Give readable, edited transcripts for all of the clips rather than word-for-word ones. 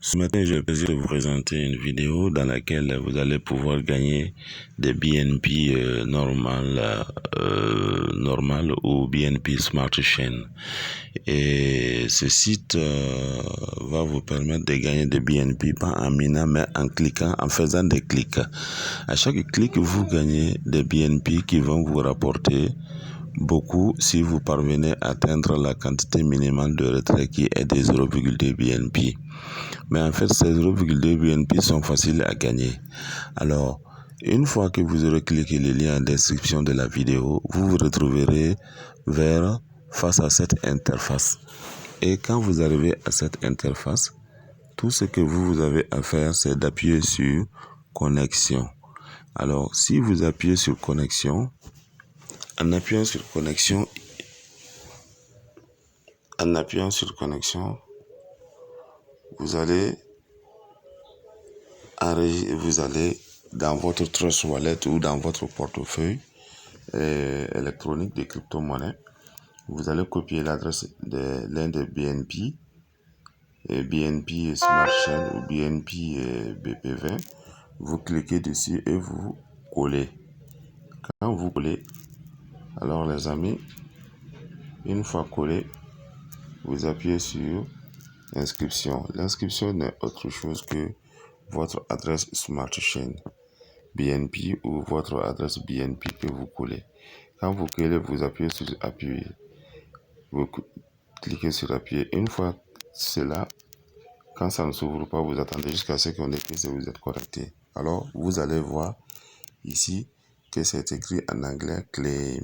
Ce matin, j'ai le plaisir de vous présenter une vidéo dans laquelle vous allez pouvoir gagner des BNP normal ou BNP Smart Chain. Et ce site va vous permettre de gagner des BNP pas en minant mais en cliquant, en faisant des clics. À chaque clic, vous gagnez des BNP qui vont vous rapporter beaucoup si vous parvenez à atteindre la quantité minimale de retrait qui est de 0,2 BNP. Mais en fait, ces 0,2 BNP sont faciles à gagner. Alors, une fois que vous aurez cliqué le lien en description de la vidéo, vous vous retrouverez face à cette interface. Et quand vous arrivez à cette interface, tout ce que vous avez à faire, c'est d'appuyer sur connexion. Alors, si vous appuyez sur connexion, en appuyant sur connexion, vous allez dans votre Trust Wallet ou dans votre portefeuille électronique de crypto-monnaies, vous allez copier l'adresse de l'un des BNP, BNP Smart Chain ou BNP BP20. Vous cliquez dessus et vous collez. Quand vous collez, alors les amis, une fois collé, vous appuyez sur inscription. L'inscription n'est autre chose que votre adresse Smart Chain BNP ou votre adresse BNP que vous collez. Quand vous collez, vous appuyez sur appuyer. Vous cliquez sur appuyer. Une fois cela, quand ça ne s'ouvre pas, vous attendez jusqu'à ce qu'on ait que vous êtes connecté. Alors, vous allez voir ici que c'est écrit en anglais claim,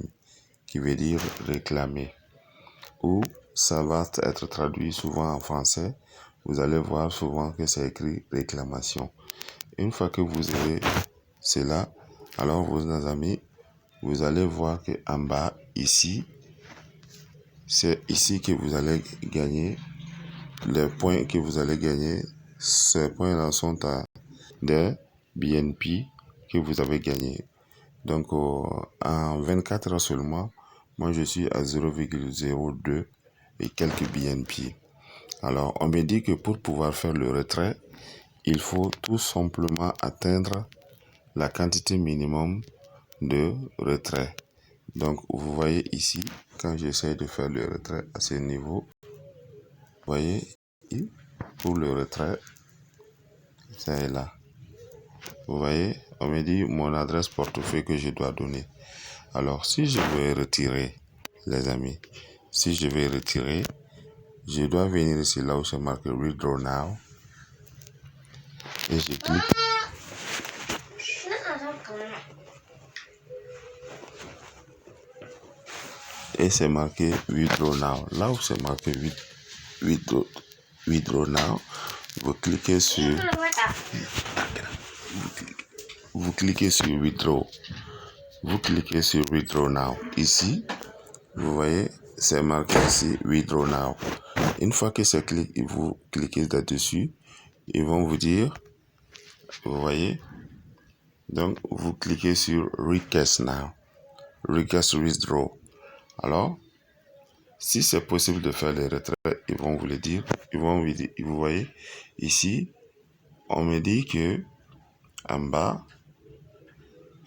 qui veut dire réclamer. Ou ça va être traduit souvent en français. Vous allez voir souvent que c'est écrit réclamation. Une fois que vous avez cela, alors vos amis, vous allez voir que en bas ici, c'est ici que vous allez gagner les points que vous allez gagner. Ces points-là sont à des BNP que vous avez gagné. Donc en 24 heures seulement, moi je suis à 0,02 et quelques BNP. Alors on me dit que pour pouvoir faire le retrait, il faut tout simplement atteindre la quantité minimum de retrait. Donc vous voyez ici, quand j'essaie de faire le retrait à ce niveau, vous voyez, pour le retrait, ça est là. Vous voyez, on me dit mon adresse portefeuille que je dois donner. Alors si je veux retirer, les amis, si je vais retirer, je dois venir ici là où c'est marqué Withdraw Now et je clique. Et c'est marqué Withdraw Now. Là où c'est marqué Withdraw Now, vous cliquez sur Withdraw. Vous cliquez sur Withdraw Now. Ici, vous voyez, c'est marqué ici Withdraw Now. Une fois que c'est cliqué, vous cliquez là-dessus, ils vont vous dire, vous voyez, donc vous cliquez sur Request Now, Request Withdraw. Alors, si c'est possible de faire les retraits, ils vont vous le dire. Vous voyez, ici, on me dit que en bas,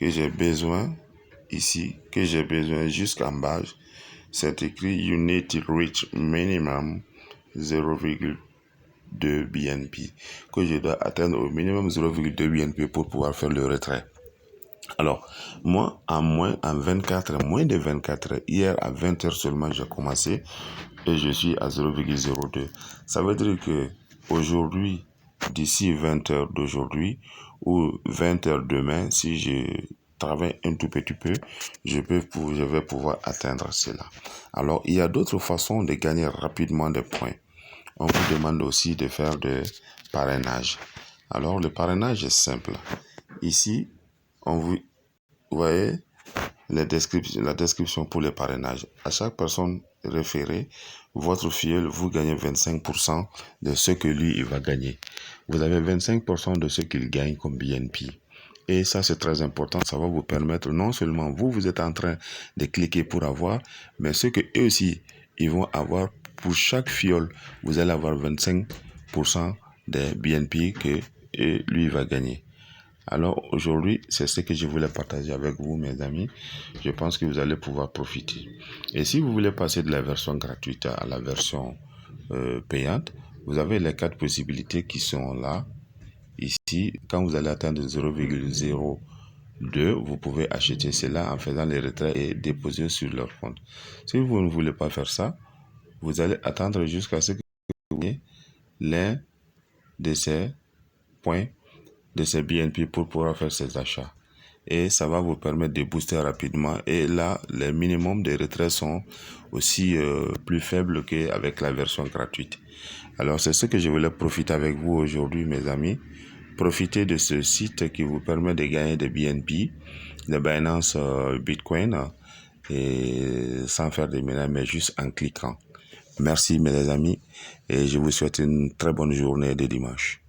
que j'ai besoin, ici, que j'ai besoin jusqu'en bas, c'est écrit You need to reach minimum 0,2 BNP, que je dois atteindre au minimum 0,2 BNP pour pouvoir faire le retrait. Alors, moi, en moins de 24 heures, hier à 20 heures seulement, j'ai commencé et je suis à 0,02. Ça veut dire que aujourd'hui, d'ici 20 heures d'aujourd'hui ou 20 heures demain, si je travaille un tout petit peu, je vais pouvoir atteindre cela. Alors, il y a d'autres façons de gagner rapidement des points. On vous demande aussi de faire de parrainage. Alors, le parrainage est simple. Ici, vous voyez la description pour le parrainage. À chaque personne référée, votre filleul, vous gagnez 25% de ce que lui, il va gagner. Vous avez 25% de ce qu'il gagne comme BNP. Et ça, c'est très important. Ça va vous permettre, non seulement vous êtes en train de cliquer pour avoir, mais ce que eux aussi, ils vont avoir pour chaque fiole, vous allez avoir 25% des BNP que lui va gagner. Alors aujourd'hui, c'est ce que je voulais partager avec vous, mes amis. Je pense que vous allez pouvoir profiter. Et si vous voulez passer de la version gratuite à la version payante, vous avez les 4 possibilités qui sont là. Ici, quand vous allez atteindre 0,02, vous pouvez acheter cela en faisant les retraits et déposer sur leur compte. Si vous ne voulez pas faire ça, vous allez attendre jusqu'à ce que vous ayez l'un de ces points de ces BNP pour pouvoir faire ces achats. Et ça va vous permettre de booster rapidement. Et là, les minimums de retraits sont aussi plus faibles qu'avec la version gratuite. Alors, c'est ce que je voulais profiter avec vous aujourd'hui, mes amis. Profitez de ce site qui vous permet de gagner des BNP, de Binance Bitcoin, et sans faire des ménages, mais juste en cliquant. Merci, mes amis, et je vous souhaite une très bonne journée de dimanche.